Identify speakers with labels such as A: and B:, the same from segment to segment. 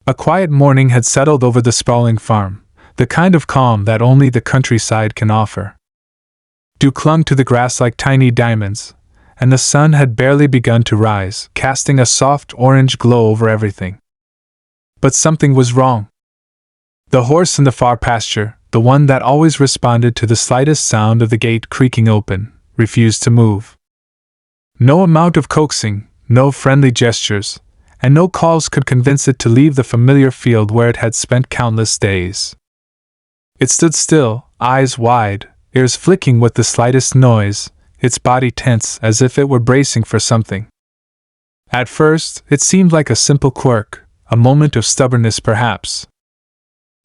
A: A quiet morning had settled over the sprawling farm, the kind of calm that only the countryside can offer. Dew clung to the grass like tiny diamonds, and the sun had barely begun to rise, casting a soft orange glow over everything. But something was wrong. The horse in the far pasture, the one that always responded to the slightest sound of the gate creaking open, refused to move. No amount of coaxing, no friendly gestures, and no calls could convince it to leave the familiar field where it had spent countless days. It stood still, eyes wide, ears flicking with the slightest noise, its body tense as if it were bracing for something. At first, it seemed like a simple quirk, a moment of stubbornness perhaps.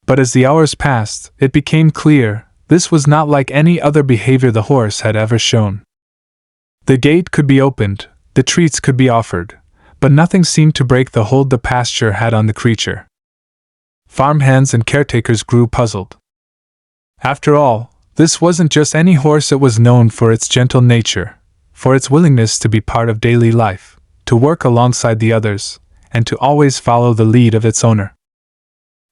A: But as the hours passed, it became clear this was not like any other behavior the horse had ever shown. The gate could be opened, the treats could be offered, but nothing seemed to break the hold the pasture had on the creature. Farmhands and caretakers grew puzzled. After all, this wasn't just any horse. It was known for its gentle nature, for its willingness to be part of daily life, to work alongside the others, and to always follow the lead of its owner.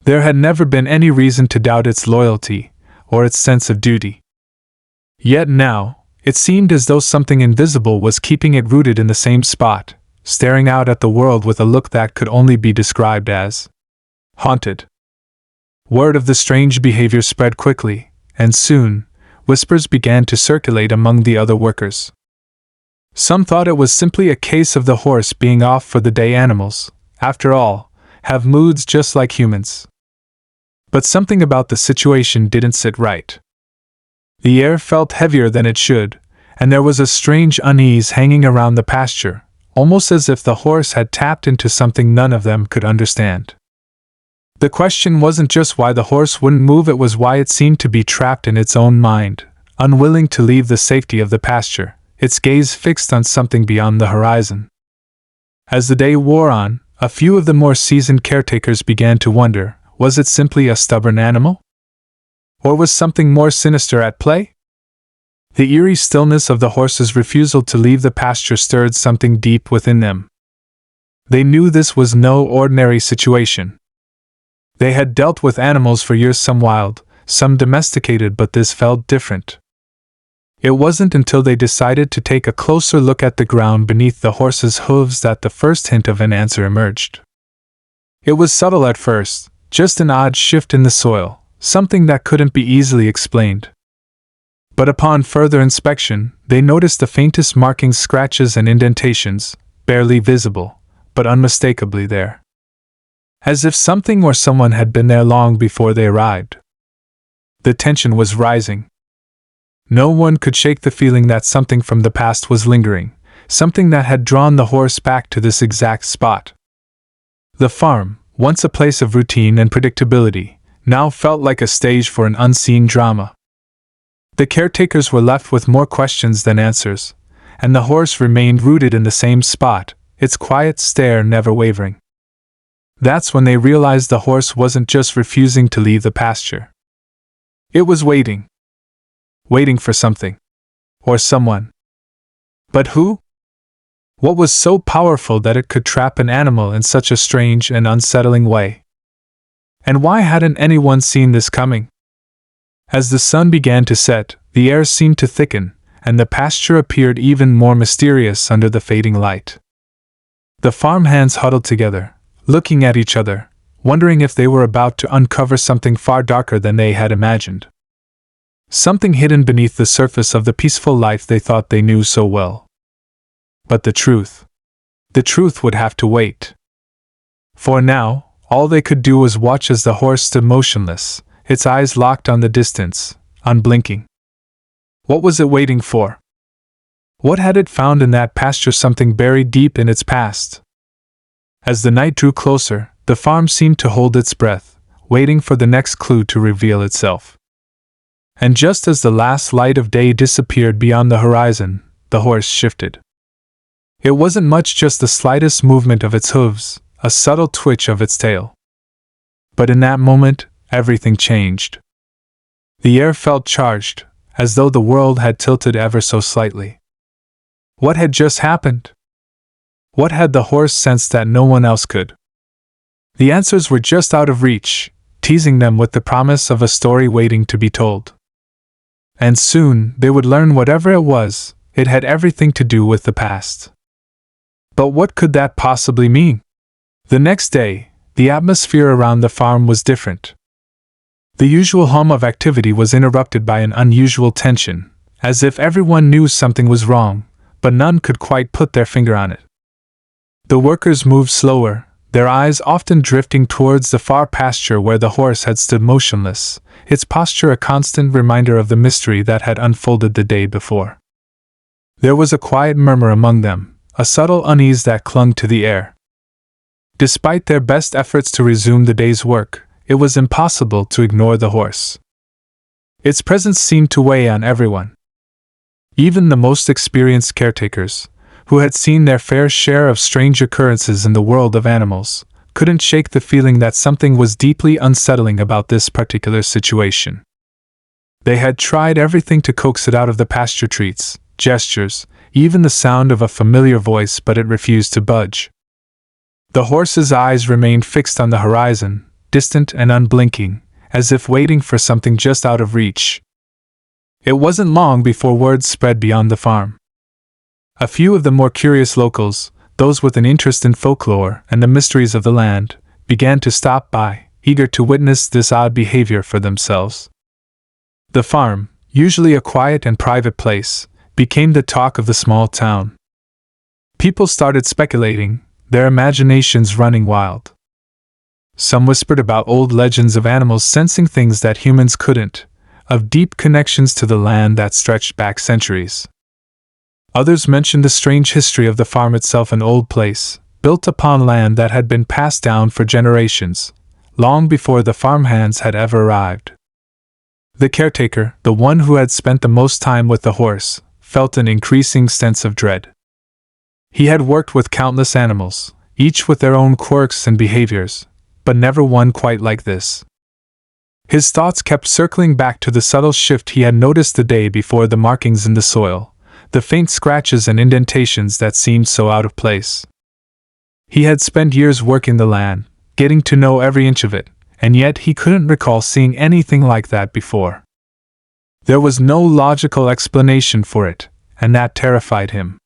A: There had never been any reason to doubt its loyalty, or its sense of duty. Yet now, it seemed as though something invisible was keeping it rooted in the same spot, staring out at the world with a look that could only be described as haunted. Word of the strange behavior spread quickly, and soon, whispers began to circulate among the other workers. Some thought it was simply a case of the horse being off for the day. Animals, after all, have moods just like humans. But something about the situation didn't sit right. The air felt heavier than it should, and there was a strange unease hanging around the pasture, almost as if the horse had tapped into something none of them could understand. The question wasn't just why the horse wouldn't move, it was why it seemed to be trapped in its own mind, unwilling to leave the safety of the pasture, its gaze fixed on something beyond the horizon. As the day wore on, a few of the more seasoned caretakers began to wonder, was it simply a stubborn animal? Or was something more sinister at play? The eerie stillness of the horse's refusal to leave the pasture stirred something deep within them. They knew this was no ordinary situation. They had dealt with animals for years, some wild, some domesticated, but this felt different. It wasn't until they decided to take a closer look at the ground beneath the horse's hooves that the first hint of an answer emerged. It was subtle at first, just an odd shift in the soil, something that couldn't be easily explained. But upon further inspection, they noticed the faintest markings, scratches and indentations, barely visible, but unmistakably there. As if something or someone had been there long before they arrived. The tension was rising. No one could shake the feeling that something from the past was lingering, something that had drawn the horse back to this exact spot. The farm, once a place of routine and predictability, now felt like a stage for an unseen drama. The caretakers were left with more questions than answers, and the horse remained rooted in the same spot, its quiet stare never wavering. That's when they realized the horse wasn't just refusing to leave the pasture. It was waiting. Waiting for something. Or someone. But who? What was so powerful that it could trap an animal in such a strange and unsettling way? And why hadn't anyone seen this coming? As the sun began to set, the air seemed to thicken, and the pasture appeared even more mysterious under the fading light. The farmhands huddled together, looking at each other, wondering if they were about to uncover something far darker than they had imagined. Something hidden beneath the surface of the peaceful life they thought they knew so well. But the truth would have to wait. For now, all they could do was watch as the horse stood motionless, its eyes locked on the distance, unblinking. What was it waiting for? What had it found in that pasture? Something buried deep in its past. As the night drew closer, the farm seemed to hold its breath, waiting for the next clue to reveal itself. And just as the last light of day disappeared beyond the horizon, the horse shifted. It wasn't much, just the slightest movement of its hooves, a subtle twitch of its tail. But in that moment, everything changed. The air felt charged, as though the world had tilted ever so slightly. What had just happened? What had the horse sensed that no one else could? The answers were just out of reach, teasing them with the promise of a story waiting to be told. And soon they would learn whatever it was, it had everything to do with the past. But what could that possibly mean? The next day, the atmosphere around the farm was different. The usual hum of activity was interrupted by an unusual tension, as if everyone knew something was wrong, but none could quite put their finger on it. The workers moved slower, their eyes often drifting towards the far pasture where the horse had stood motionless, its posture a constant reminder of the mystery that had unfolded the day before. There was a quiet murmur among them, a subtle unease that clung to the air. Despite their best efforts to resume the day's work, it was impossible to ignore the horse. Its presence seemed to weigh on everyone. Even the most experienced caretakers, who had seen their fair share of strange occurrences in the world of animals, couldn't shake the feeling that something was deeply unsettling about this particular situation. They had tried everything to coax it out of the pasture treats, gestures, even the sound of a familiar voice, but it refused to budge. The horse's eyes remained fixed on the horizon, distant and unblinking, as if waiting for something just out of reach. It wasn't long before word spread beyond the farm. A few of the more curious locals, those with an interest in folklore and the mysteries of the land, began to stop by, eager to witness this odd behavior for themselves. The farm, usually a quiet and private place, became the talk of the small town. People started speculating, their imaginations running wild. Some whispered about old legends of animals sensing things that humans couldn't, of deep connections to the land that stretched back centuries. Others mentioned the strange history of the farm itself, an old place, built upon land that had been passed down for generations, long before the farmhands had ever arrived. The caretaker, the one who had spent the most time with the horse, felt an increasing sense of dread. He had worked with countless animals, each with their own quirks and behaviors, but never one quite like this. His thoughts kept circling back to the subtle shift he had noticed the day before, the markings in the soil, the faint scratches and indentations that seemed so out of place. He had spent years working the land, getting to know every inch of it, and yet he couldn't recall seeing anything like that before. There was no logical explanation for it, and that terrified him.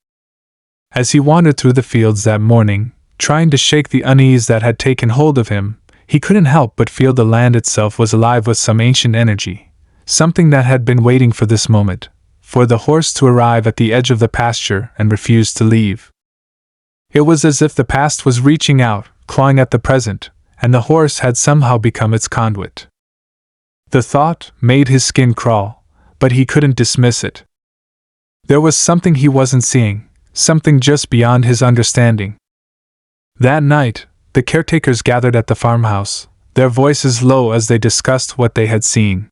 A: As he wandered through the fields that morning, trying to shake the unease that had taken hold of him, he couldn't help but feel the land itself was alive with some ancient energy, something that had been waiting for this moment, for the horse to arrive at the edge of the pasture and refuse to leave. It was as if the past was reaching out, clawing at the present, and the horse had somehow become its conduit. The thought made his skin crawl, but he couldn't dismiss it. There was something he wasn't seeing, something just beyond his understanding. That night, the caretakers gathered at the farmhouse, their voices low as they discussed what they had seen.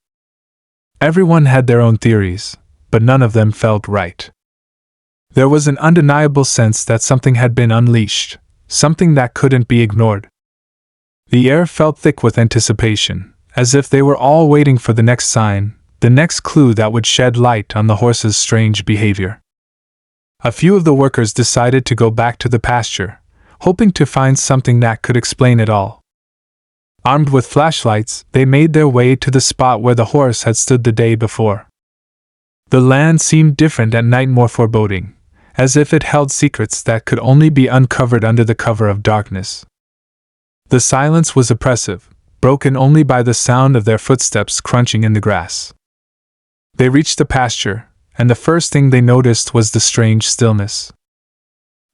A: Everyone had their own theories, but none of them felt right. There was an undeniable sense that something had been unleashed, something that couldn't be ignored. The air felt thick with anticipation, as if they were all waiting for the next sign, the next clue that would shed light on the horse's strange behavior. A few of the workers decided to go back to the pasture, hoping to find something that could explain it all. Armed with flashlights, they made their way to the spot where the horse had stood the day before. The land seemed different at night, more foreboding, as if it held secrets that could only be uncovered under the cover of darkness. The silence was oppressive, broken only by the sound of their footsteps crunching in the grass. They reached the pasture, and the first thing they noticed was the strange stillness.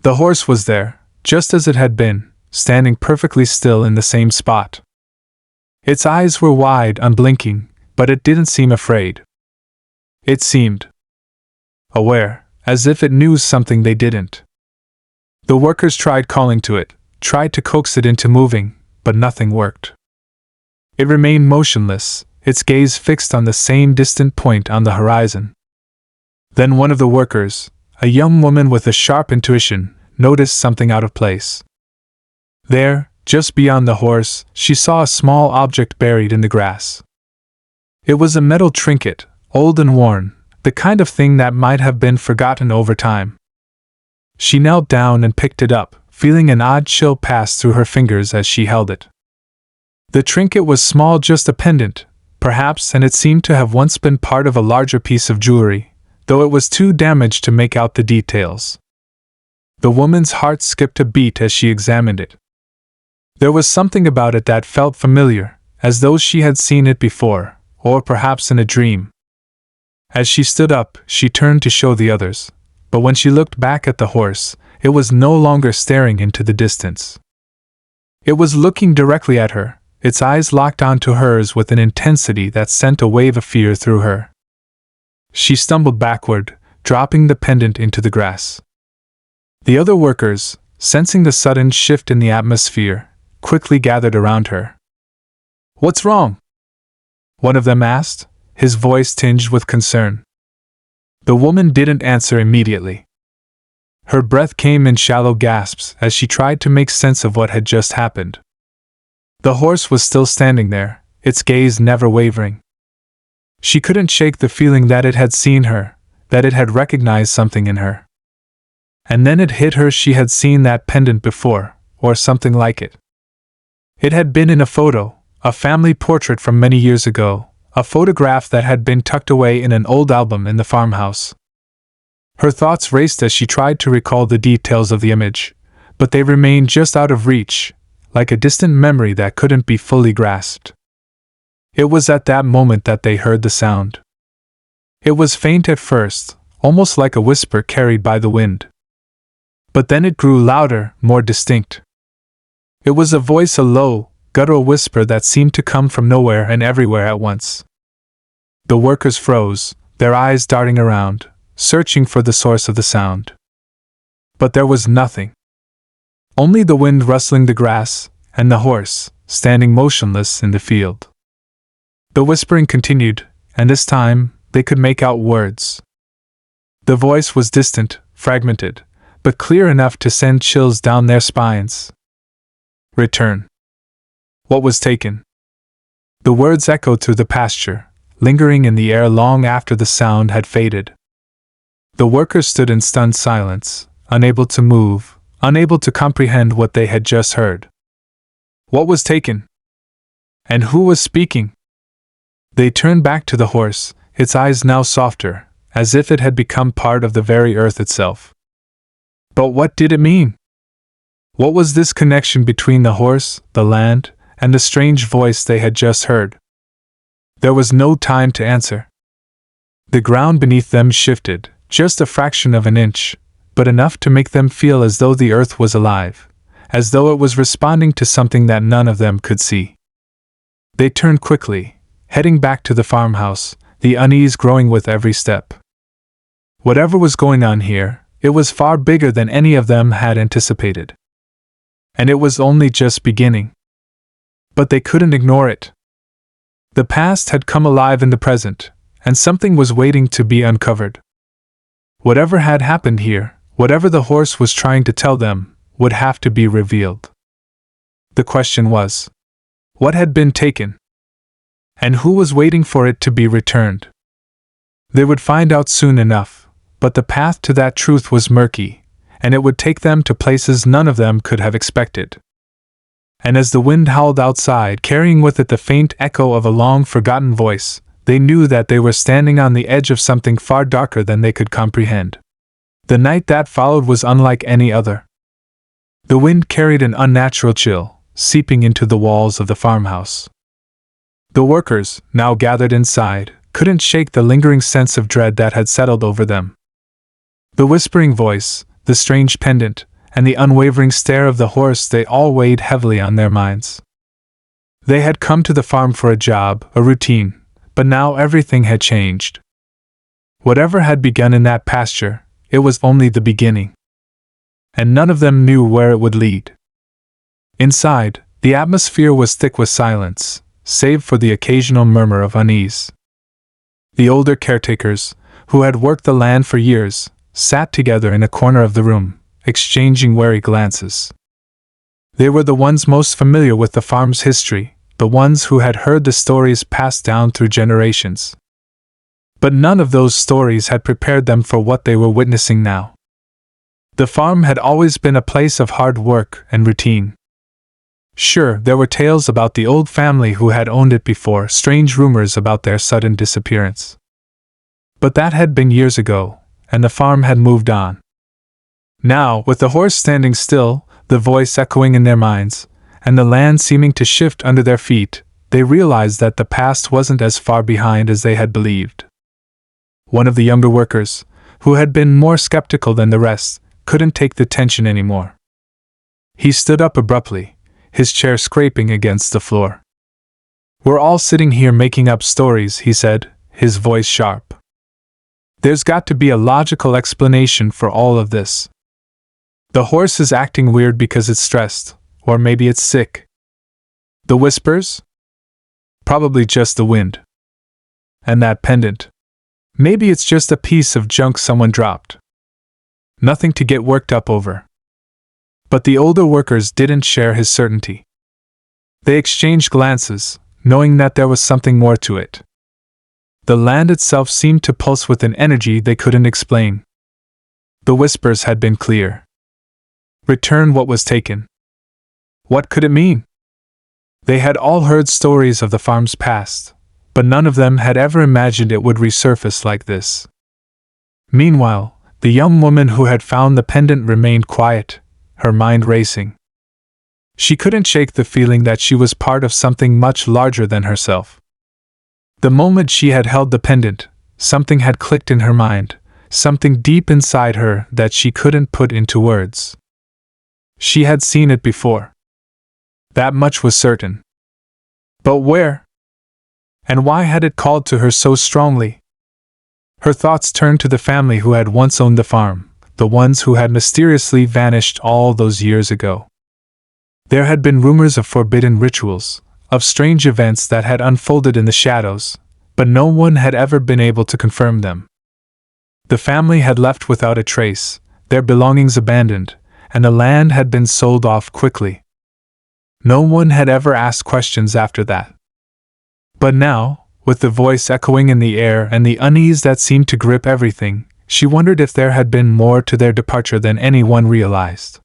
A: The horse was there, just as it had been, standing perfectly still in the same spot. Its eyes were wide, unblinking, but it didn't seem afraid. It seemed aware, as if it knew something they didn't. The workers tried calling to it, tried to coax it into moving, but nothing worked. It remained motionless, its gaze fixed on the same distant point on the horizon. Then one of the workers, a young woman with a sharp intuition, noticed something out of place. There, just beyond the horse, she saw a small object buried in the grass. It was a metal trinket, old and worn, the kind of thing that might have been forgotten over time. She knelt down and picked it up, feeling an odd chill pass through her fingers as she held it. The trinket was small, just a pendant, perhaps, and it seemed to have once been part of a larger piece of jewelry, though it was too damaged to make out the details. The woman's heart skipped a beat as she examined it. There was something about it that felt familiar, as though she had seen it before, or perhaps in a dream. As she stood up, she turned to show the others, but when she looked back at the horse, it was no longer staring into the distance. It was looking directly at her, its eyes locked onto hers with an intensity that sent a wave of fear through her. She stumbled backward, dropping the pendant into the grass. The other workers, sensing the sudden shift in the atmosphere, quickly gathered around her. "What's wrong?" one of them asked, his voice tinged with concern. The woman didn't answer immediately. Her breath came in shallow gasps as she tried to make sense of what had just happened. The horse was still standing there, its gaze never wavering. She couldn't shake the feeling that it had seen her, that it had recognized something in her. And then it hit her, she had seen that pendant before, or something like it. It had been in a photo, a family portrait from many years ago, a photograph that had been tucked away in an old album in the farmhouse. Her thoughts raced as she tried to recall the details of the image, but they remained just out of reach, like a distant memory that couldn't be fully grasped. It was at that moment that they heard the sound. It was faint at first, almost like a whisper carried by the wind. But then it grew louder, more distinct. It was a voice, a low, guttural whisper that seemed to come from nowhere and everywhere at once. The workers froze, their eyes darting around, searching for the source of the sound. But there was nothing. Only the wind rustling the grass, and the horse, standing motionless in the field. The whispering continued, and this time, they could make out words. The voice was distant, fragmented, but clear enough to send chills down their spines. Return. What was taken? The words echoed through the pasture, lingering in the air long after the sound had faded. The workers stood in stunned silence, unable to move, unable to comprehend what they had just heard. What was taken? And who was speaking? They turned back to the horse, its eyes now softer, as if it had become part of the very earth itself. But what did it mean? What was this connection between the horse, the land, and the strange voice they had just heard? There was no time to answer. The ground beneath them shifted, just a fraction of an inch, but enough to make them feel as though the earth was alive, as though it was responding to something that none of them could see. They turned quickly, heading back to the farmhouse, the unease growing with every step. Whatever was going on here, it was far bigger than any of them had anticipated. And it was only just beginning. But they couldn't ignore it. The past had come alive in the present, and something was waiting to be uncovered. Whatever had happened here, whatever the horse was trying to tell them, would have to be revealed. The question was, what had been taken? And who was waiting for it to be returned? They would find out soon enough, but the path to that truth was murky, and it would take them to places none of them could have expected. And as the wind howled outside, carrying with it the faint echo of a long-forgotten voice, they knew that they were standing on the edge of something far darker than they could comprehend. The night that followed was unlike any other. The wind carried an unnatural chill, seeping into the walls of the farmhouse. The workers, now gathered inside, couldn't shake the lingering sense of dread that had settled over them. The whispering voice, the strange pendant, and the unwavering stare of the horse, they all weighed heavily on their minds. They had come to the farm for a job, a routine, but now everything had changed. Whatever had begun in that pasture, it was only the beginning. And none of them knew where it would lead. Inside, the atmosphere was thick with silence, save for the occasional murmur of unease. The older caretakers, who had worked the land for years, sat together in a corner of the room, exchanging wary glances. They were the ones most familiar with the farm's history, the ones who had heard the stories passed down through generations. But none of those stories had prepared them for what they were witnessing now. The farm had always been a place of hard work and routine. Sure, there were tales about the old family who had owned it before, strange rumors about their sudden disappearance. But that had been years ago, and the farm had moved on. Now, with the horse standing still, the voice echoing in their minds, and the land seeming to shift under their feet, they realized that the past wasn't as far behind as they had believed. One of the younger workers, who had been more skeptical than the rest, couldn't take the tension anymore. He stood up abruptly, his chair scraping against the floor. "We're all sitting here making up stories," he said, his voice sharp. "There's got to be a logical explanation for all of this. The horse is acting weird because it's stressed, or maybe it's sick. The whispers? Probably just the wind. And that pendant. Maybe it's just a piece of junk someone dropped. Nothing to get worked up over." But the older workers didn't share his certainty. They exchanged glances, knowing that there was something more to it. The land itself seemed to pulse with an energy they couldn't explain. The whispers had been clear. Return what was taken. What could it mean? They had all heard stories of the farm's past, but none of them had ever imagined it would resurface like this. Meanwhile, the young woman who had found the pendant remained quiet, her mind racing. She couldn't shake the feeling that she was part of something much larger than herself. The moment she had held the pendant, something had clicked in her mind, something deep inside her that she couldn't put into words. She had seen it before. That much was certain. But where? And why had it called to her so strongly? Her thoughts turned to the family who had once owned the farm, the ones who had mysteriously vanished all those years ago. There had been rumors of forbidden rituals, of strange events that had unfolded in the shadows, but no one had ever been able to confirm them. The family had left without a trace, their belongings abandoned, and the land had been sold off quickly. No one had ever asked questions after that. But now, with the voice echoing in the air and the unease that seemed to grip everything, she wondered if there had been more to their departure than anyone realized.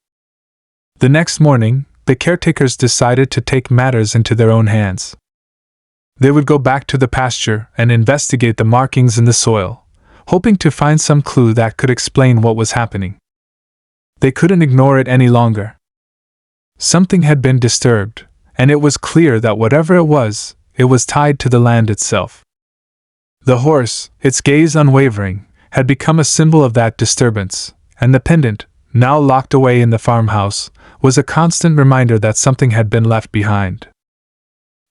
A: The next morning, the caretakers decided to take matters into their own hands. They would go back to the pasture and investigate the markings in the soil, hoping to find some clue that could explain what was happening. They couldn't ignore it any longer. Something had been disturbed, and it was clear that whatever it was tied to the land itself. The horse, its gaze unwavering, had become a symbol of that disturbance, and the pendant, now locked away in the farmhouse, was a constant reminder that something had been left behind.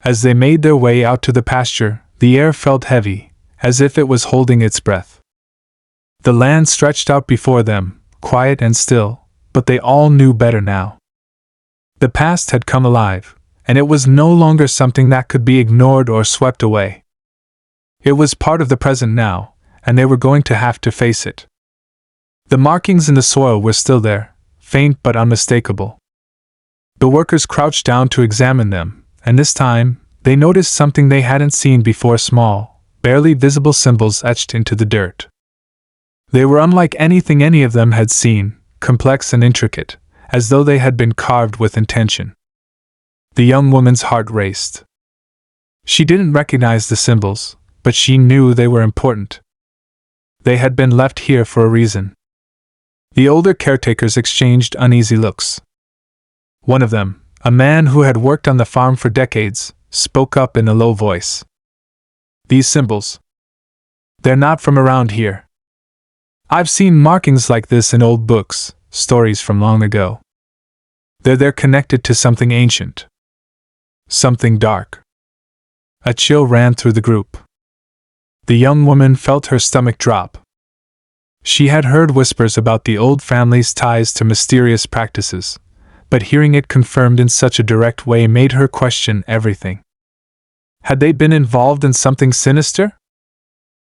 A: As they made their way out to the pasture, the air felt heavy, as if it was holding its breath. The land stretched out before them, quiet and still, but they all knew better now. The past had come alive, and it was no longer something that could be ignored or swept away. It was part of the present now, and they were going to have to face it. The markings in the soil were still there, faint but unmistakable. The workers crouched down to examine them, and this time, they noticed something they hadn't seen before: small, barely visible symbols etched into the dirt. They were unlike anything any of them had seen, complex and intricate, as though they had been carved with intention. The young woman's heart raced. She didn't recognize the symbols, but she knew they were important. They had been left here for a reason. The older caretakers exchanged uneasy looks. One of them, a man who had worked on the farm for decades, spoke up in a low voice. "These symbols. They're not from around here. I've seen markings like this in old books, stories from long ago. They're connected to something ancient. Something dark." A chill ran through the group. The young woman felt her stomach drop. She had heard whispers about the old family's ties to mysterious practices, but hearing it confirmed in such a direct way made her question everything. Had they been involved in something sinister?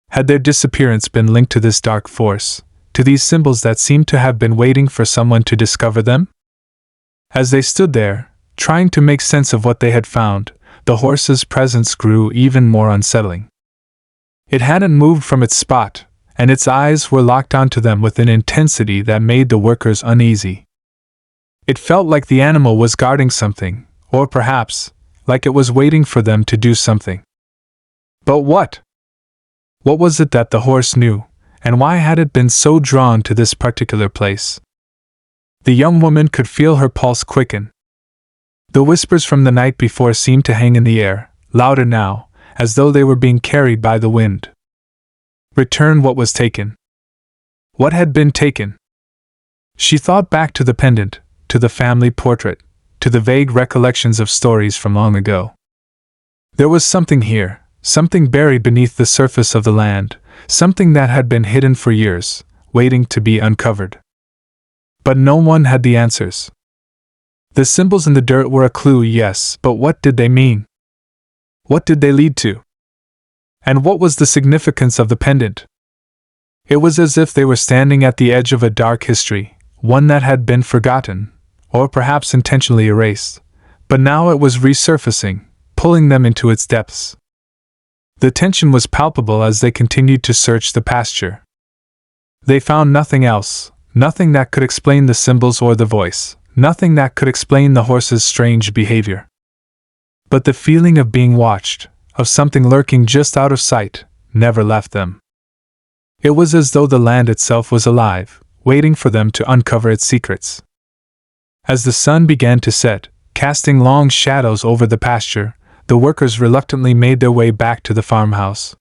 A: Had their disappearance been linked to this dark force, to these symbols that seemed to have been waiting for someone to discover them? As they stood there, trying to make sense of what they had found, the horse's presence grew even more unsettling. It hadn't moved from its spot, and its eyes were locked onto them with an intensity that made the workers uneasy. It felt like the animal was guarding something, or perhaps, like it was waiting for them to do something. But what? What was it that the horse knew, and why had it been so drawn to this particular place? The young woman could feel her pulse quicken. The whispers from the night before seemed to hang in the air, louder now, as though they were being carried by the wind. Return what was taken. What had been taken? She thought back to the pendant, to the family portrait, to the vague recollections of stories from long ago. There was something here, something buried beneath the surface of the land, something that had been hidden for years, waiting to be uncovered. But no one had the answers. The symbols in the dirt were a clue, yes, but what did they mean? What did they lead to? And what was the significance of the pendant? It was as if they were standing at the edge of a dark history, one that had been forgotten, or perhaps intentionally erased, but now it was resurfacing, pulling them into its depths. The tension was palpable as they continued to search the pasture. They found nothing else, nothing that could explain the symbols or the voice, nothing that could explain the horse's strange behavior. But the feeling of being watched, of something lurking just out of sight, never left them. It was as though the land itself was alive, waiting for them to uncover its secrets. As the sun began to set, casting long shadows over the pasture, the workers reluctantly made their way back to the farmhouse.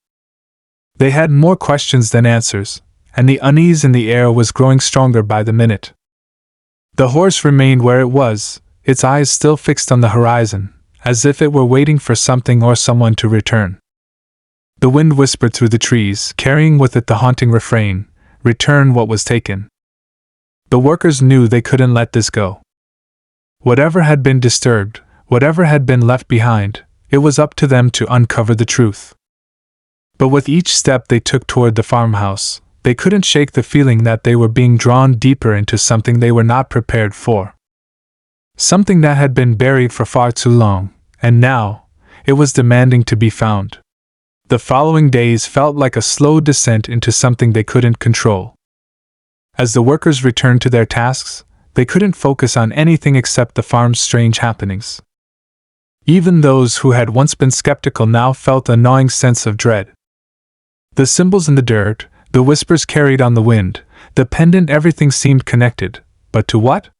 A: They had more questions than answers, and the unease in the air was growing stronger by the minute. The horse remained where it was, its eyes still fixed on the horizon, as if it were waiting for something or someone to return. The wind whispered through the trees, carrying with it the haunting refrain, "Return what was taken." The workers knew they couldn't let this go. Whatever had been disturbed, whatever had been left behind, it was up to them to uncover the truth. But with each step they took toward the farmhouse, they couldn't shake the feeling that they were being drawn deeper into something they were not prepared for. Something that had been buried for far too long, and now, it was demanding to be found. The following days felt like a slow descent into something they couldn't control. As the workers returned to their tasks, they couldn't focus on anything except the farm's strange happenings. Even those who had once been skeptical now felt a gnawing sense of dread. The symbols in the dirt, the whispers carried on the wind, the pendant, everything seemed connected, but to what?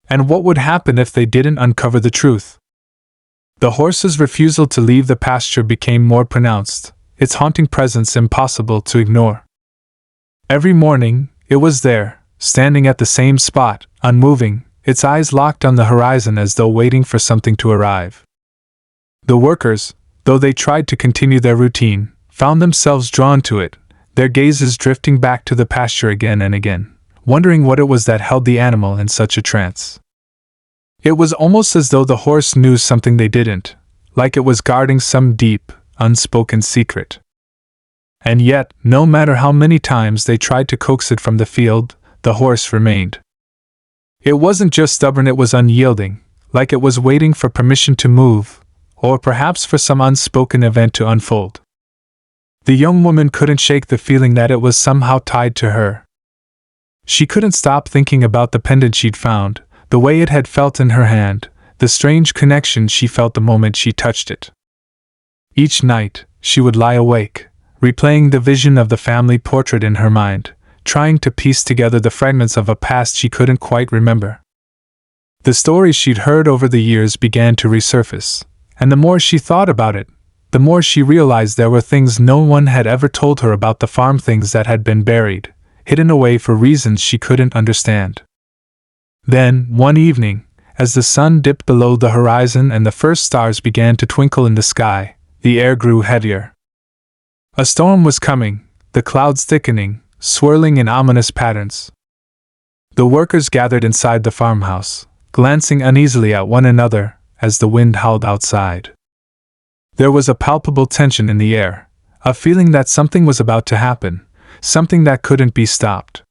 A: And what would happen if they didn't uncover the truth? The horse's refusal to leave the pasture became more pronounced, its haunting presence impossible to ignore. Every morning, it was there, standing at the same spot, unmoving, its eyes locked on the horizon as though waiting for something to arrive. The workers, though they tried to continue their routine, found themselves drawn to it, their gazes drifting back to the pasture again and again, wondering what it was that held the animal in such a trance. It was almost as though the horse knew something they didn't, like it was guarding some deep, unspoken secret. And yet, no matter how many times they tried to coax it from the field, the horse remained. It wasn't just stubborn, it was unyielding, like it was waiting for permission to move, or perhaps for some unspoken event to unfold. The young woman couldn't shake the feeling that it was somehow tied to her. She couldn't stop thinking about the pendant she'd found, the way it had felt in her hand, the strange connection she felt the moment she touched it. Each night, she would lie awake, replaying the vision of the family portrait in her mind, trying to piece together the fragments of a past she couldn't quite remember. The stories she'd heard over the years began to resurface, and the more she thought about it, the more she realized there were things no one had ever told her about the farm, things that had been buried, hidden away for reasons she couldn't understand. Then, one evening, as the sun dipped below the horizon and the first stars began to twinkle in the sky, the air grew heavier. A storm was coming, the clouds thickening, swirling in ominous patterns. The workers gathered inside the farmhouse, glancing uneasily at one another as the wind howled outside. There was a palpable tension in the air, a feeling that something was about to happen, something that couldn't be stopped.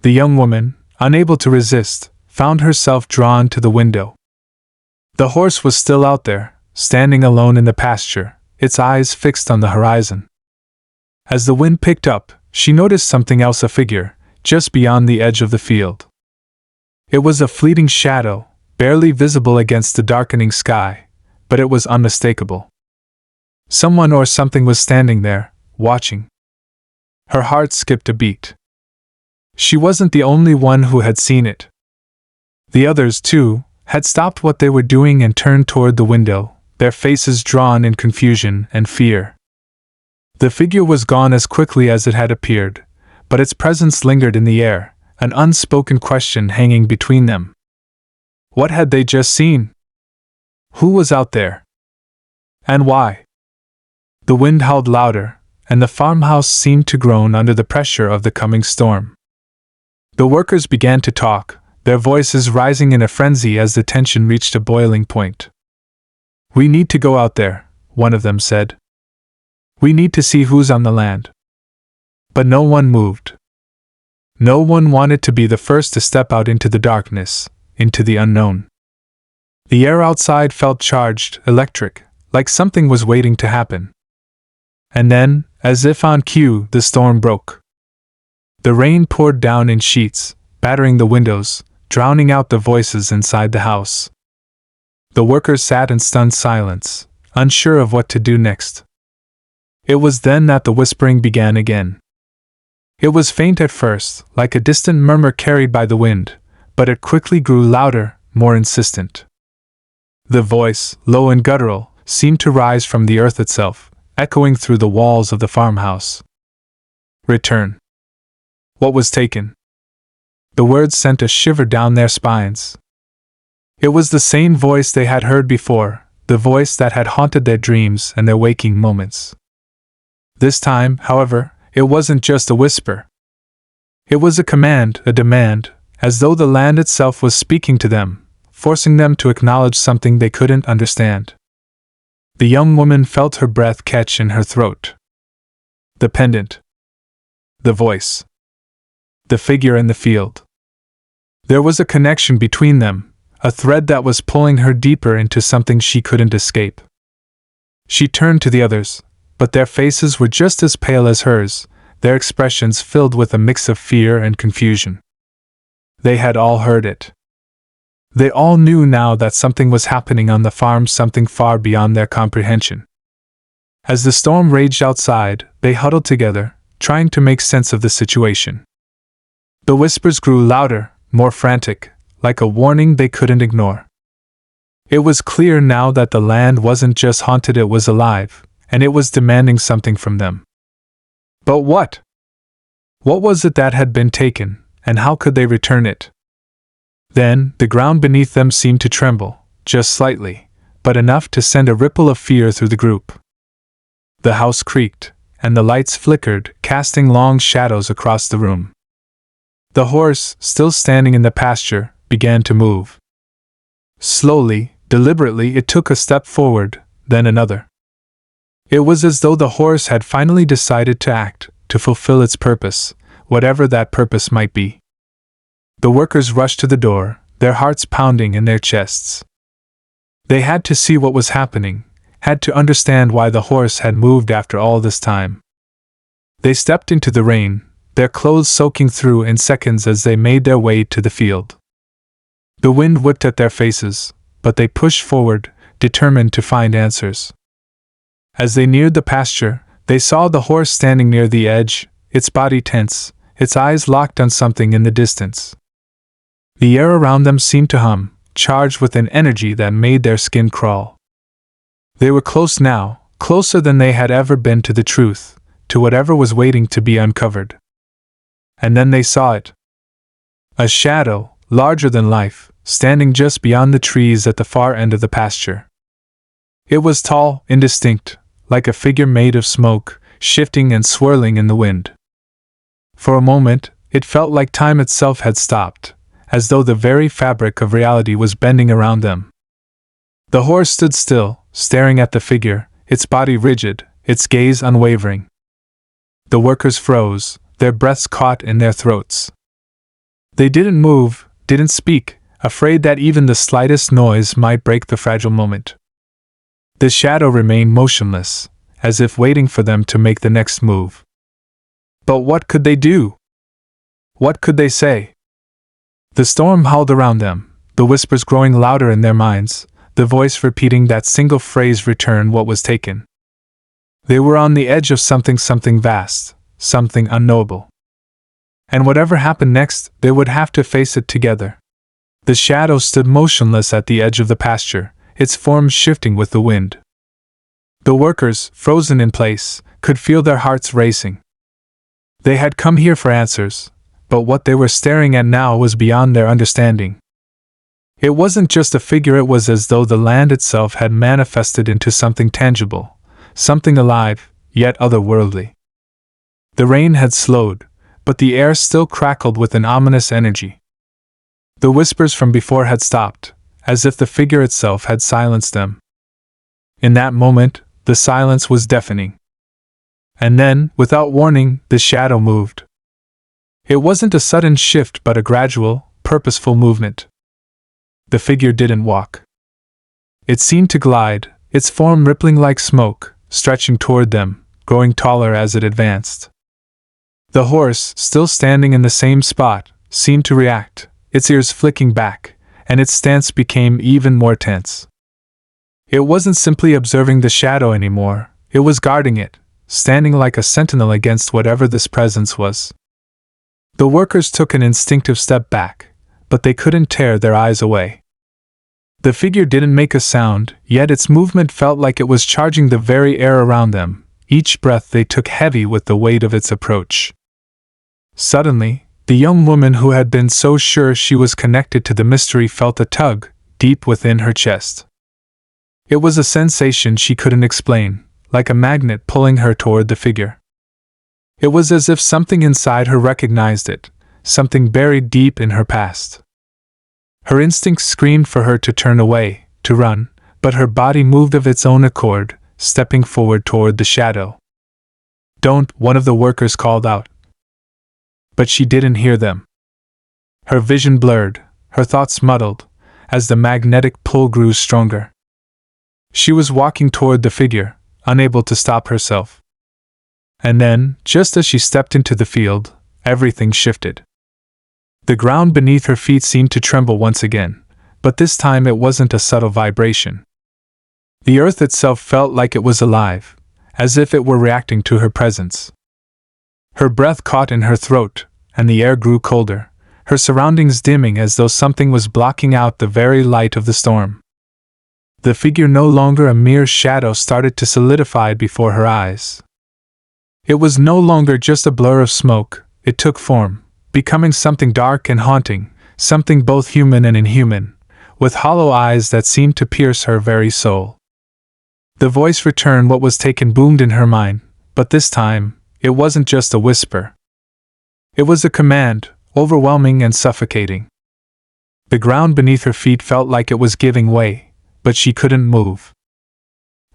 A: The young woman, unable to resist, found herself drawn to the window. The horse was still out there, standing alone in the pasture, its eyes fixed on the horizon. As the wind picked up, she noticed something else, a figure, just beyond the edge of the field. It was a fleeting shadow, barely visible against the darkening sky, but it was unmistakable. Someone or something was standing there, watching. Her heart skipped a beat. She wasn't the only one who had seen it. The others, too, had stopped what they were doing and turned toward the window, their faces drawn in confusion and fear. The figure was gone as quickly as it had appeared, but its presence lingered in the air, an unspoken question hanging between them. What had they just seen? Who was out there? And why? The wind howled louder, and the farmhouse seemed to groan under the pressure of the coming storm. The workers began to talk, their voices rising in a frenzy as the tension reached a boiling point. "We need to go out there," one of them said. "We need to see who's on the land." But no one moved. No one wanted to be the first to step out into the darkness, into the unknown. The air outside felt charged, electric, like something was waiting to happen. And then, as if on cue, the storm broke. The rain poured down in sheets, battering the windows, drowning out the voices inside the house. The workers sat in stunned silence, unsure of what to do next. It was then that the whispering began again. It was faint at first, like a distant murmur carried by the wind, but it quickly grew louder, more insistent. The voice, low and guttural, seemed to rise from the earth itself, echoing through the walls of the farmhouse. "Return." What was taken? The words sent a shiver down their spines. It was the same voice they had heard before, the voice that had haunted their dreams and their waking moments. This time, however, it wasn't just a whisper. It was a command, a demand, as though the land itself was speaking to them, forcing them to acknowledge something they couldn't understand. The young woman felt her breath catch in her throat. The pendant. The voice. The figure in the field. There was a connection between them, a thread that was pulling her deeper into something she couldn't escape. She turned to the others, but their faces were just as pale as hers, their expressions filled with a mix of fear and confusion. They had all heard it. They all knew now that something was happening on the farm, something far beyond their comprehension. As the storm raged outside, they huddled together, trying to make sense of the situation. The whispers grew louder, more frantic, like a warning they couldn't ignore. It was clear now that the land wasn't just haunted, it was alive, and it was demanding something from them. But what? What was it that had been taken, and how could they return it? Then, the ground beneath them seemed to tremble, just slightly, but enough to send a ripple of fear through the group. The house creaked, and the lights flickered, casting long shadows across the room. The horse, still standing in the pasture, began to move. Slowly, deliberately, it took a step forward, then another. It was as though the horse had finally decided to act, to fulfill its purpose, whatever that purpose might be. The workers rushed to the door, their hearts pounding in their chests. They had to see what was happening, had to understand why the horse had moved after all this time. They stepped into the rain, their clothes soaking through in seconds as they made their way to the field. The wind whipped at their faces, but they pushed forward, determined to find answers. As they neared the pasture, they saw the horse standing near the edge, its body tense, its eyes locked on something in the distance. The air around them seemed to hum, charged with an energy that made their skin crawl. They were close now, closer than they had ever been to the truth, to whatever was waiting to be uncovered. And then they saw it. A shadow, larger than life, standing just beyond the trees at the far end of the pasture. It was tall, indistinct, like a figure made of smoke, shifting and swirling in the wind. For a moment, it felt like time itself had stopped, as though the very fabric of reality was bending around them. The horse stood still, staring at the figure, its body rigid, its gaze unwavering. The workers froze, their breaths caught in their throats. They didn't move, didn't speak, afraid that even the slightest noise might break the fragile moment. The shadow remained motionless, as if waiting for them to make the next move. But what could they do? What could they say? The storm howled around them, the whispers growing louder in their minds, the voice repeating that single phrase, return what was taken. They were on the edge of something vast, something unknowable. And whatever happened next, they would have to face it together. The shadow stood motionless at the edge of the pasture, its form shifting with the wind. The workers, frozen in place, could feel their hearts racing. They had come here for answers, but what they were staring at now was beyond their understanding. It wasn't just a figure, it was as though the land itself had manifested into something tangible, something alive, yet otherworldly. The rain had slowed, but the air still crackled with an ominous energy. The whispers from before had stopped, as if the figure itself had silenced them. In that moment, the silence was deafening. And then, without warning, the shadow moved. It wasn't a sudden shift but a gradual, purposeful movement. The figure didn't walk. It seemed to glide, its form rippling like smoke, stretching toward them, growing taller as it advanced. The horse, still standing in the same spot, seemed to react, its ears flicking back, and its stance became even more tense. It wasn't simply observing the shadow anymore, it was guarding it, standing like a sentinel against whatever this presence was. The workers took an instinctive step back, but they couldn't tear their eyes away. The figure didn't make a sound, yet its movement felt like it was charging the very air around them, each breath they took heavy with the weight of its approach. Suddenly, the young woman who had been so sure she was connected to the mystery felt a tug, deep within her chest. It was a sensation she couldn't explain, like a magnet pulling her toward the figure. It was as if something inside her recognized it, something buried deep in her past. Her instincts screamed for her to turn away, to run, but her body moved of its own accord, stepping forward toward the shadow. "Don't," one of the workers called out. But she didn't hear them. Her vision blurred, her thoughts muddled, as the magnetic pull grew stronger. She was walking toward the figure, unable to stop herself. And then, just as she stepped into the field, everything shifted. The ground beneath her feet seemed to tremble once again, but this time it wasn't a subtle vibration. The earth itself felt like it was alive, as if it were reacting to her presence. Her breath caught in her throat, and the air grew colder, her surroundings dimming as though something was blocking out the very light of the storm. The figure, no longer a mere shadow, started to solidify before her eyes. It was no longer just a blur of smoke, it took form, becoming something dark and haunting, something both human and inhuman, with hollow eyes that seemed to pierce her very soul. The voice returned what was taken boomed in her mind, but this time, it wasn't just a whisper. It was a command, overwhelming and suffocating. The ground beneath her feet felt like it was giving way, but she couldn't move.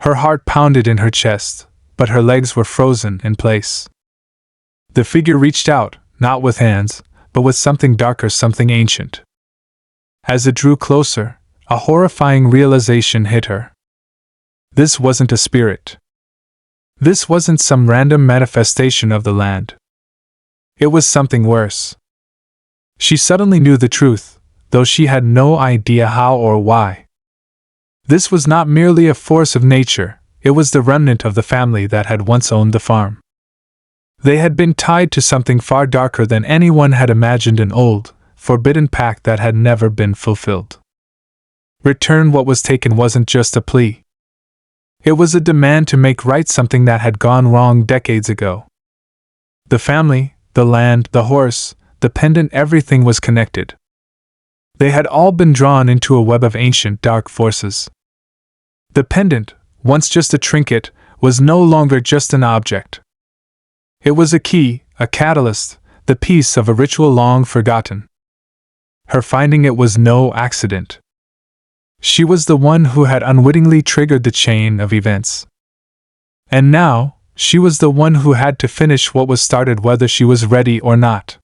A: Her heart pounded in her chest, but her legs were frozen in place. The figure reached out, not with hands, but with something darker, something ancient. As it drew closer, a horrifying realization hit her. This wasn't a spirit. This wasn't some random manifestation of the land. It was something worse. She suddenly knew the truth, though she had no idea how or why. This was not merely a force of nature, it was the remnant of the family that had once owned the farm. They had been tied to something far darker than anyone had imagined, an old, forbidden pact that had never been fulfilled. Return what was taken wasn't just a plea. It was a demand to make right something that had gone wrong decades ago. The family, the land, the horse, the pendant, everything was connected. They had all been drawn into a web of ancient dark forces. The pendant, once just a trinket, was no longer just an object. It was a key, a catalyst, the piece of a ritual long forgotten. Her finding it was no accident. She was the one who had unwittingly triggered the chain of events. And now, she was the one who had to finish what was started, whether she was ready or not.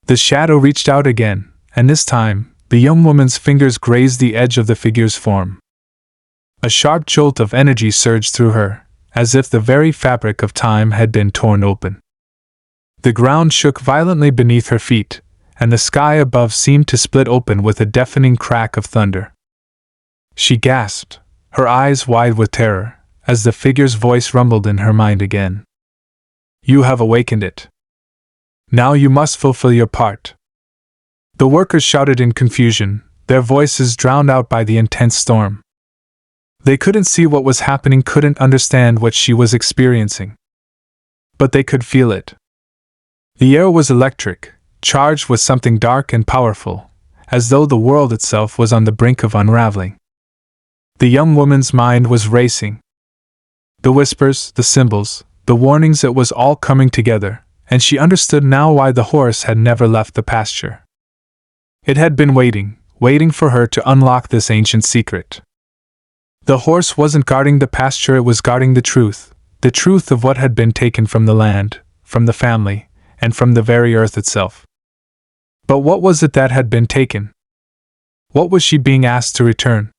A: The shadow reached out again, and this time, the young woman's fingers grazed the edge of the figure's form. A sharp jolt of energy surged through her, as if the very fabric of time had been torn open. The ground shook violently beneath her feet, and the sky above seemed to split open with a deafening crack of thunder. She gasped, her eyes wide with terror, as the figure's voice rumbled in her mind again. You have awakened it. Now you must fulfill your part. The workers shouted in confusion, their voices drowned out by the intense storm. They couldn't see what was happening, couldn't understand what she was experiencing. But they could feel it. The air was electric, charged with something dark and powerful, as though the world itself was on the brink of unraveling. The young woman's mind was racing. The whispers, the symbols, the warnings, it was all coming together, and she understood now why the horse had never left the pasture. It had been waiting for her to unlock this ancient secret. The horse wasn't guarding the pasture, it was guarding the truth of what had been taken from the land, from the family, and from the very earth itself. But what was it that had been taken? What was she being asked to return?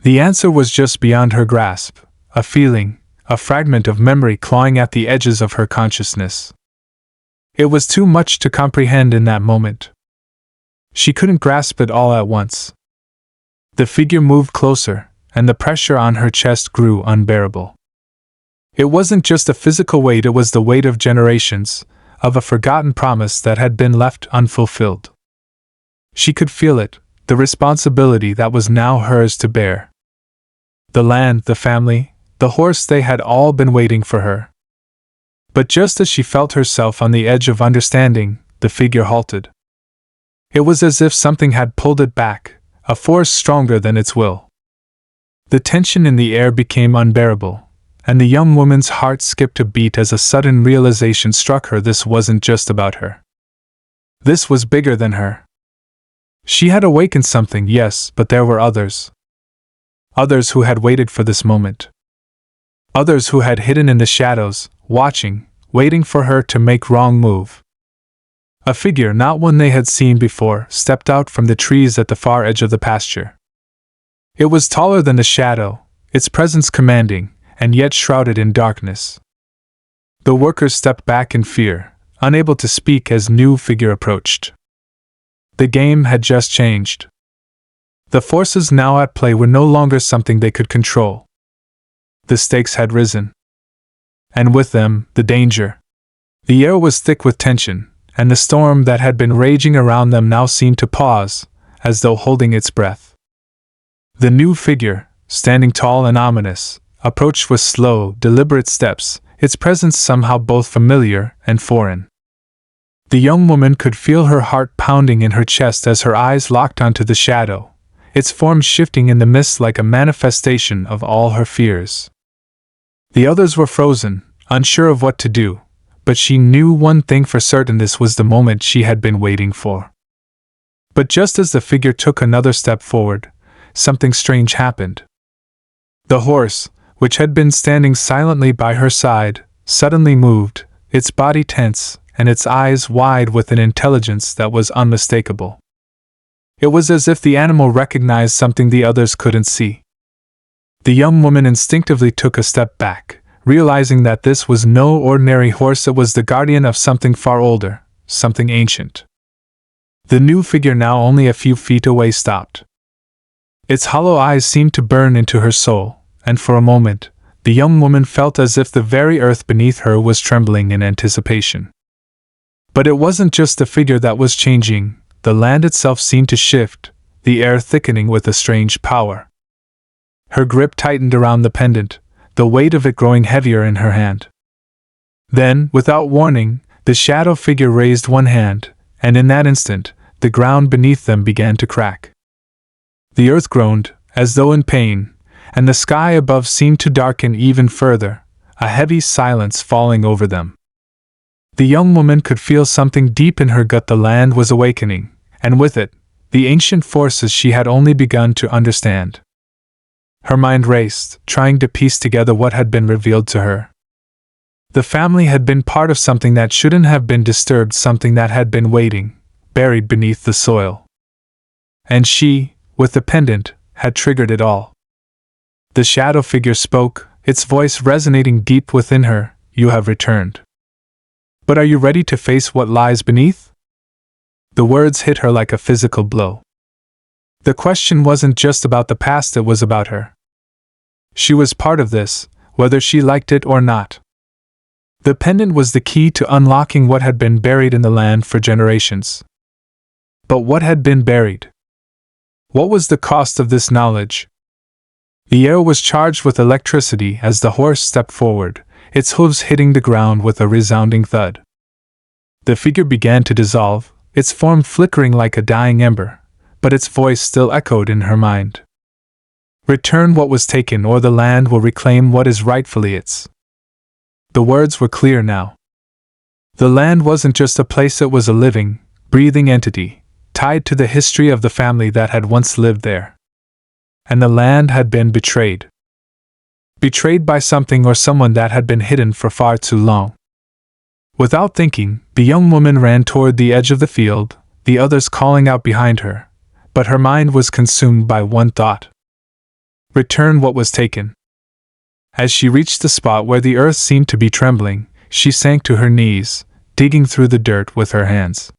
A: The answer was just beyond her grasp, a feeling, a fragment of memory clawing at the edges of her consciousness. It was too much to comprehend in that moment. She couldn't grasp it all at once. The figure moved closer, and the pressure on her chest grew unbearable. It wasn't just a physical weight, it was the weight of generations, of a forgotten promise that had been left unfulfilled. She could feel it, the responsibility that was now hers to bear. The land, the family, the horse, they had all been waiting for her. But just as she felt herself on the edge of understanding, the figure halted. It was as if something had pulled it back, a force stronger than its will. The tension in the air became unbearable, and the young woman's heart skipped a beat as a sudden realization struck her. This wasn't just about her. This was bigger than her. She had awakened something, yes, but there were others. Others who had waited for this moment. Others who had hidden in the shadows, watching, waiting for her to make wrong move. A figure, not one they had seen before, stepped out from the trees at the far edge of the pasture. It was taller than the shadow, its presence commanding, and yet shrouded in darkness. The workers stepped back in fear, unable to speak as new figure approached. The game had just changed. The forces now at play were no longer something they could control. The stakes had risen. And with them, the danger. The air was thick with tension, and the storm that had been raging around them now seemed to pause, as though holding its breath. The new figure, standing tall and ominous, approached with slow, deliberate steps, its presence somehow both familiar and foreign. The young woman could feel her heart pounding in her chest as her eyes locked onto the shadow, its form shifting in the mist like a manifestation of all her fears. The others were frozen, unsure of what to do, but she knew one thing for certain: this was the moment she had been waiting for. But just as the figure took another step forward, something strange happened. The horse, which had been standing silently by her side, suddenly moved, its body tense, and its eyes wide with an intelligence that was unmistakable. It was as if the animal recognized something the others couldn't see. The young woman instinctively took a step back, realizing that this was no ordinary horse, it was the guardian of something far older, something ancient. The new figure, now only a few feet away, stopped. Its hollow eyes seemed to burn into her soul, and for a moment, the young woman felt as if the very earth beneath her was trembling in anticipation. But it wasn't just the figure that was changing, the land itself seemed to shift, the air thickening with a strange power. Her grip tightened around the pendant, the weight of it growing heavier in her hand. Then, without warning, the shadow figure raised one hand, and in that instant, the ground beneath them began to crack. The earth groaned, as though in pain, and the sky above seemed to darken even further, a heavy silence falling over them. The young woman could feel something deep in her gut. The land was awakening, and with it, the ancient forces she had only begun to understand. Her mind raced, trying to piece together what had been revealed to her. The family had been part of something that shouldn't have been disturbed, something that had been waiting, buried beneath the soil. And she, with the pendant, had triggered it all. The shadow figure spoke, its voice resonating deep within her. "You have returned." But are you ready to face what lies beneath? The words hit her like a physical blow. The question wasn't just about the past, it was about her. She was part of this, whether she liked it or not. The pendant was the key to unlocking what had been buried in the land for generations. But what had been buried? What was the cost of this knowledge? The air was charged with electricity as the horse stepped forward, its hooves hitting the ground with a resounding thud. The figure began to dissolve, its form flickering like a dying ember, but its voice still echoed in her mind. Return what was taken, or the land will reclaim what is rightfully its. The words were clear now. The land wasn't just a place, it was a living, breathing entity, tied to the history of the family that had once lived there. And the land had been betrayed. Betrayed by something or someone that had been hidden for far too long. Without thinking, the young woman ran toward the edge of the field, the others calling out behind her, but her mind was consumed by one thought. Return what was taken. As she reached the spot where the earth seemed to be trembling, she sank to her knees, digging through the dirt with her hands.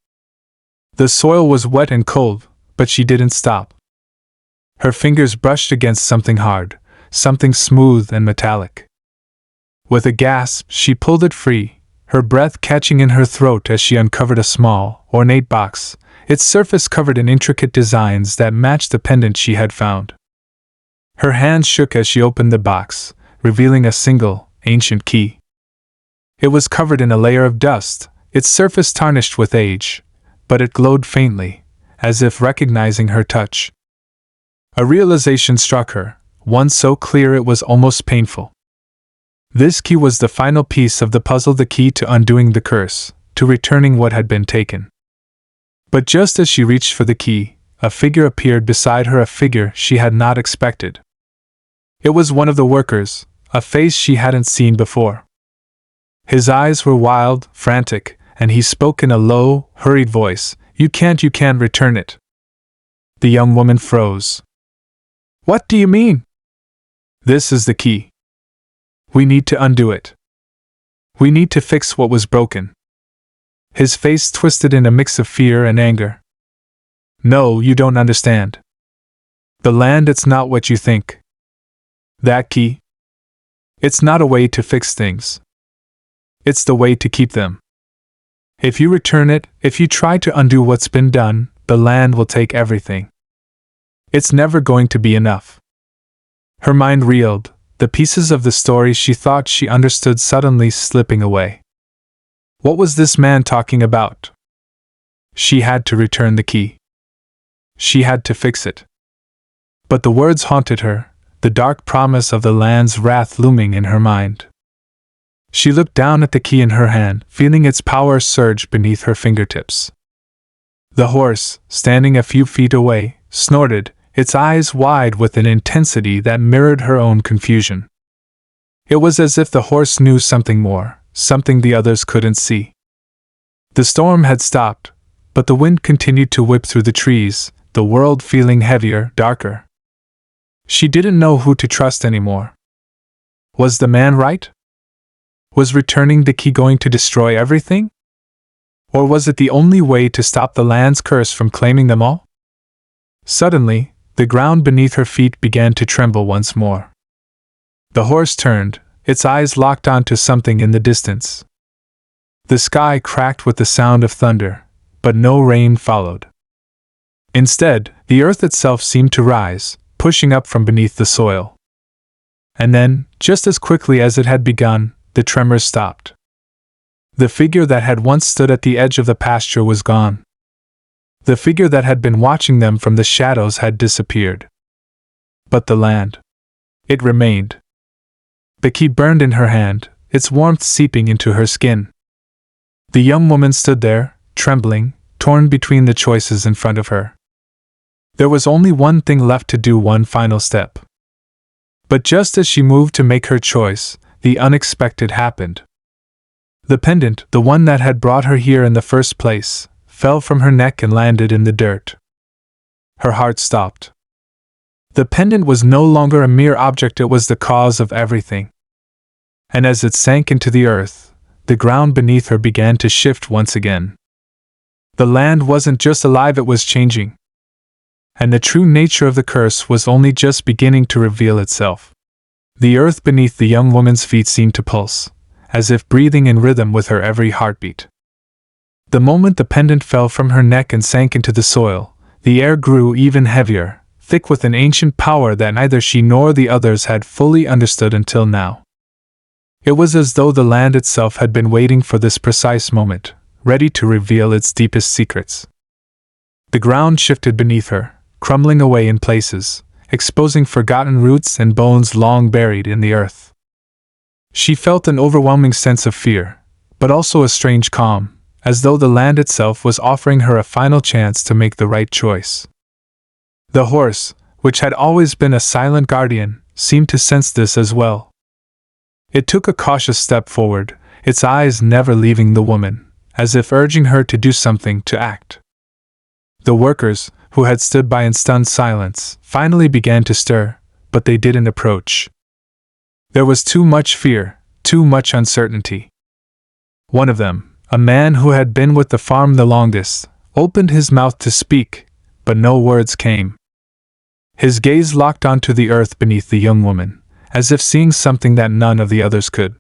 A: The soil was wet and cold, but she didn't stop. Her fingers brushed against something hard, something smooth and metallic. With a gasp, she pulled it free, her breath catching in her throat as she uncovered a small, ornate box, its surface covered in intricate designs that matched the pendant she had found. Her hands shook as she opened the box, revealing a single, ancient key. It was covered in a layer of dust, its surface tarnished with age, but it glowed faintly, as if recognizing her touch. A realization struck her, one so clear it was almost painful. This key was the final piece of the puzzle, the key to undoing the curse, to returning what had been taken. But just as she reached for the key, a figure appeared beside her, a figure she had not expected. It was one of the workers, a face she hadn't seen before. His eyes were wild, frantic, and he spoke in a low, hurried voice, You can't return it." The young woman froze. "What do you mean?" "This is the key. We need to undo it. We need to fix what was broken." His face twisted in a mix of fear and anger. "No, you don't understand. The land, it's not what you think. That key? It's not a way to fix things. It's the way to keep them. If you return it, if you try to undo what's been done, the land will take everything. It's never going to be enough." Her mind reeled, the pieces of the story she thought she understood suddenly slipping away. What was this man talking about? She had to return the key. She had to fix it. But the words haunted her, the dark promise of the land's wrath looming in her mind. She looked down at the key in her hand, feeling its power surge beneath her fingertips. The horse, standing a few feet away, snorted, its eyes wide with an intensity that mirrored her own confusion. It was as if the horse knew something more, something the others couldn't see. The storm had stopped, but the wind continued to whip through the trees, the world feeling heavier, darker. She didn't know who to trust anymore. Was the man right? Was returning the key going to destroy everything? Or was it the only way to stop the land's curse from claiming them all? Suddenly, the ground beneath her feet began to tremble once more. The horse turned, its eyes locked onto something in the distance. The sky cracked with the sound of thunder, but no rain followed. Instead, the earth itself seemed to rise, pushing up from beneath the soil. And then, just as quickly as it had begun, the tremors stopped. The figure that had once stood at the edge of the pasture was gone. The figure that had been watching them from the shadows had disappeared. But the land. It remained. The key burned in her hand, its warmth seeping into her skin. The young woman stood there, trembling, torn between the choices in front of her. There was only one thing left to do, one final step. But just as she moved to make her choice, the unexpected happened. The pendant, the one that had brought her here in the first place, fell from her neck and landed in the dirt. Her heart stopped. The pendant was no longer a mere object, it was the cause of everything. And as it sank into the earth, the ground beneath her began to shift once again. The land wasn't just alive, it was changing. And the true nature of the curse was only just beginning to reveal itself. The earth beneath the young woman's feet seemed to pulse, as if breathing in rhythm with her every heartbeat. The moment the pendant fell from her neck and sank into the soil, the air grew even heavier, thick with an ancient power that neither she nor the others had fully understood until now. It was as though the land itself had been waiting for this precise moment, ready to reveal its deepest secrets. The ground shifted beneath her, crumbling away in places, exposing forgotten roots and bones long buried in the earth. She felt an overwhelming sense of fear, but also a strange calm, as though the land itself was offering her a final chance to make the right choice. The horse, which had always been a silent guardian, seemed to sense this as well. It took a cautious step forward, its eyes never leaving the woman, as if urging her to do something, to act. The workers, who had stood by in stunned silence, finally began to stir, but they didn't approach. There was too much fear, too much uncertainty. One of them, a man who had been with the farm the longest, opened his mouth to speak, but no words came. His gaze locked onto the earth beneath the young woman, as if seeing something that none of the others could.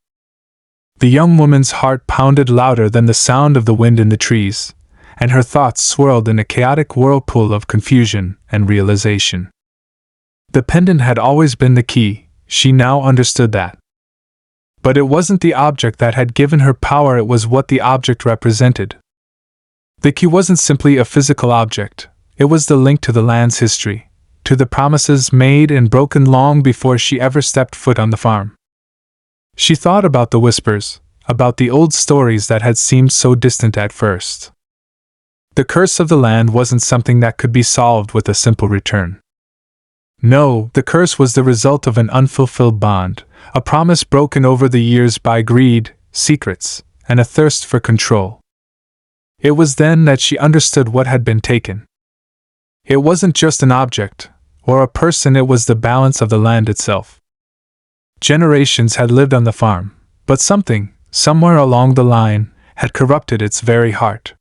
A: The young woman's heart pounded louder than the sound of the wind in the trees, and her thoughts swirled in a chaotic whirlpool of confusion and realization. The pendant had always been the key, she now understood that. But it wasn't the object that had given her power, it was what the object represented. The key wasn't simply a physical object, it was the link to the land's history, to the promises made and broken long before she ever stepped foot on the farm. She thought about the whispers, about the old stories that had seemed so distant at first. The curse of the land wasn't something that could be solved with a simple return. No, the curse was the result of an unfulfilled bond, a promise broken over the years by greed, secrets, and a thirst for control. It was then that she understood what had been taken. It wasn't just an object, or a person, it was the balance of the land itself. Generations had lived on the farm, but something, somewhere along the line, had corrupted its very heart.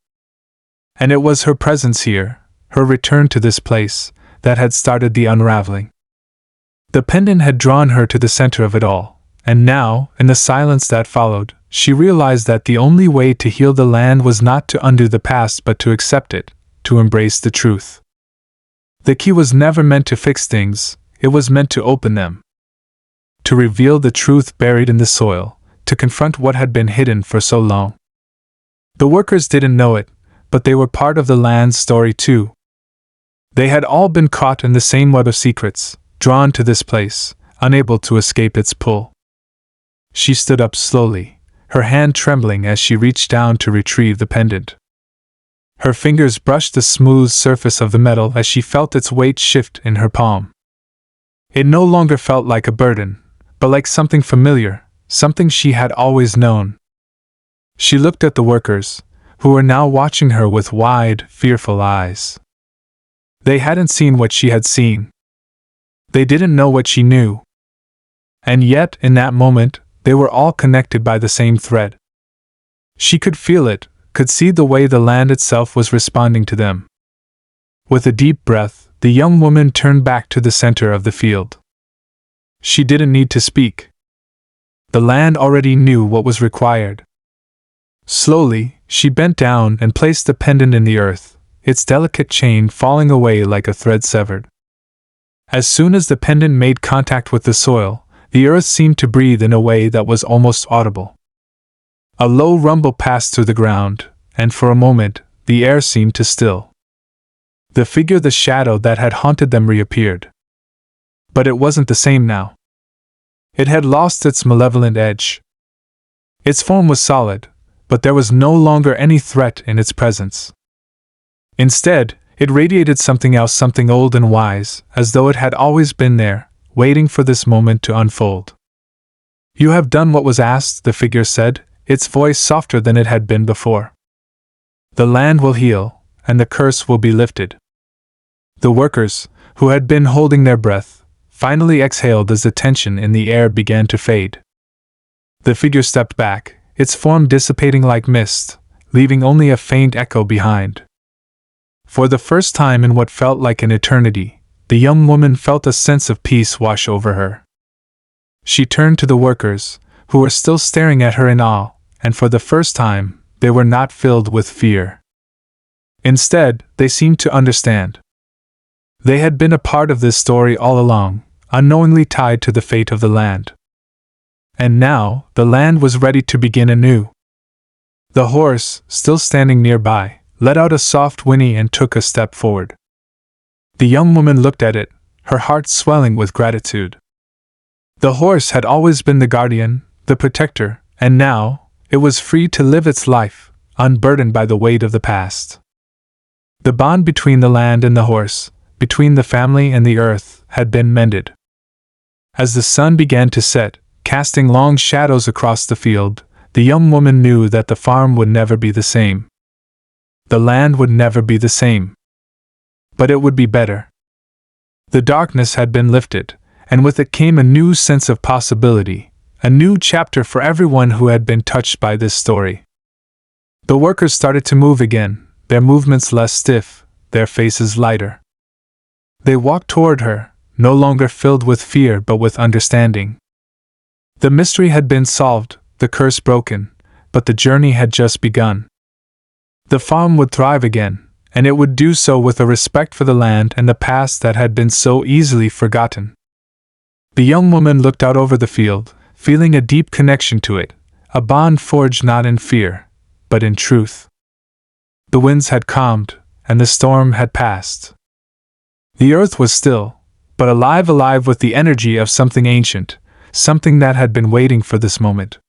A: And it was her presence here, her return to this place, that had started the unraveling. The pendant had drawn her to the center of it all, and now, in the silence that followed, she realized that the only way to heal the land was not to undo the past but to accept it, to embrace the truth. The key was never meant to fix things, it was meant to open them. To reveal the truth buried in the soil, to confront what had been hidden for so long. The workers didn't know it, but they were part of the land's story too. They had all been caught in the same web of secrets, drawn to this place, unable to escape its pull. She stood up slowly, her hand trembling as she reached down to retrieve the pendant. Her fingers brushed the smooth surface of the metal as she felt its weight shift in her palm. It no longer felt like a burden, but like something familiar, something she had always known. She looked at the workers, who were now watching her with wide, fearful eyes. They hadn't seen what she had seen. They didn't know what she knew. And yet, in that moment, they were all connected by the same thread. She could feel it, could see the way the land itself was responding to them. With a deep breath, the young woman turned back to the center of the field. She didn't need to speak. The land already knew what was required. Slowly, she bent down and placed the pendant in the earth, its delicate chain falling away like a thread severed. As soon as the pendant made contact with the soil, the earth seemed to breathe in a way that was almost audible. A low rumble passed through the ground, and for a moment, the air seemed to still. The figure, the shadow that had haunted them, reappeared. But it wasn't the same now. It had lost its malevolent edge. Its form was solid, but there was no longer any threat in its presence. Instead, it radiated something else, something old and wise, as though it had always been there, waiting for this moment to unfold. "You have done what was asked," the figure said, its voice softer than it had been before. "The land will heal, and the curse will be lifted." The workers, who had been holding their breath, finally exhaled as the tension in the air began to fade. The figure stepped back, its form dissipating like mist, leaving only a faint echo behind. For the first time in what felt like an eternity, the young woman felt a sense of peace wash over her. She turned to the workers, who were still staring at her in awe, and for the first time, they were not filled with fear. Instead, they seemed to understand. They had been a part of this story all along, unknowingly tied to the fate of the land. And now, the land was ready to begin anew. The horse, still standing nearby, let out a soft whinny and took a step forward. The young woman looked at it, her heart swelling with gratitude. The horse had always been the guardian, the protector, and now, it was free to live its life, unburdened by the weight of the past. The bond between the land and the horse, between the family and the earth, had been mended. As the sun began to set, casting long shadows across the field, the young woman knew that the farm would never be the same. The land would never be the same. But it would be better. The darkness had been lifted, and with it came a new sense of possibility, a new chapter for everyone who had been touched by this story. The workers started to move again, their movements less stiff, their faces lighter. They walked toward her, no longer filled with fear but with understanding. The mystery had been solved, the curse broken, but the journey had just begun. The farm would thrive again, and it would do so with a respect for the land and the past that had been so easily forgotten. The young woman looked out over the field, feeling a deep connection to it, a bond forged not in fear, but in truth. The winds had calmed, and the storm had passed. The earth was still, but alive with the energy of something ancient, something that had been waiting for this moment.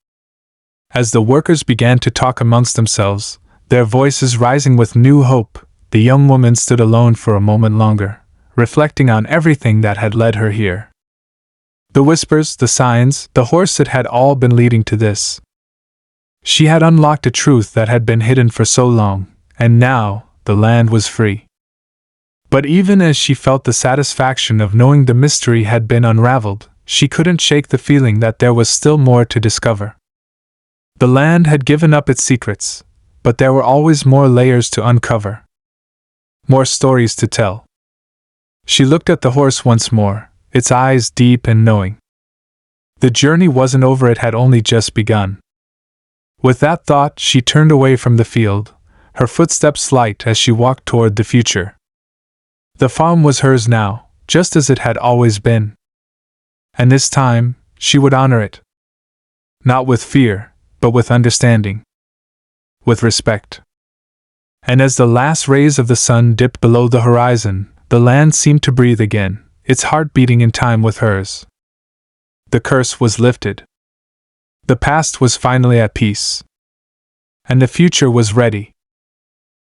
A: As the workers began to talk amongst themselves, their voices rising with new hope, the young woman stood alone for a moment longer, reflecting on everything that had led her here. The whispers, the signs, the horse, it had all been leading to this. She had unlocked a truth that had been hidden for so long, and now, the land was free. But even as she felt the satisfaction of knowing the mystery had been unraveled, she couldn't shake the feeling that there was still more to discover. The land had given up its secrets, but there were always more layers to uncover. More stories to tell. She looked at the horse once more, its eyes deep and knowing. The journey wasn't over, it had only just begun. With that thought, she turned away from the field, her footsteps light as she walked toward the future. The farm was hers now, just as it had always been. And this time, she would honor it. Not with fear, but with understanding. With respect. And as the last rays of the sun dipped below the horizon, the land seemed to breathe again, its heart beating in time with hers. The curse was lifted. The past was finally at peace. And the future was ready.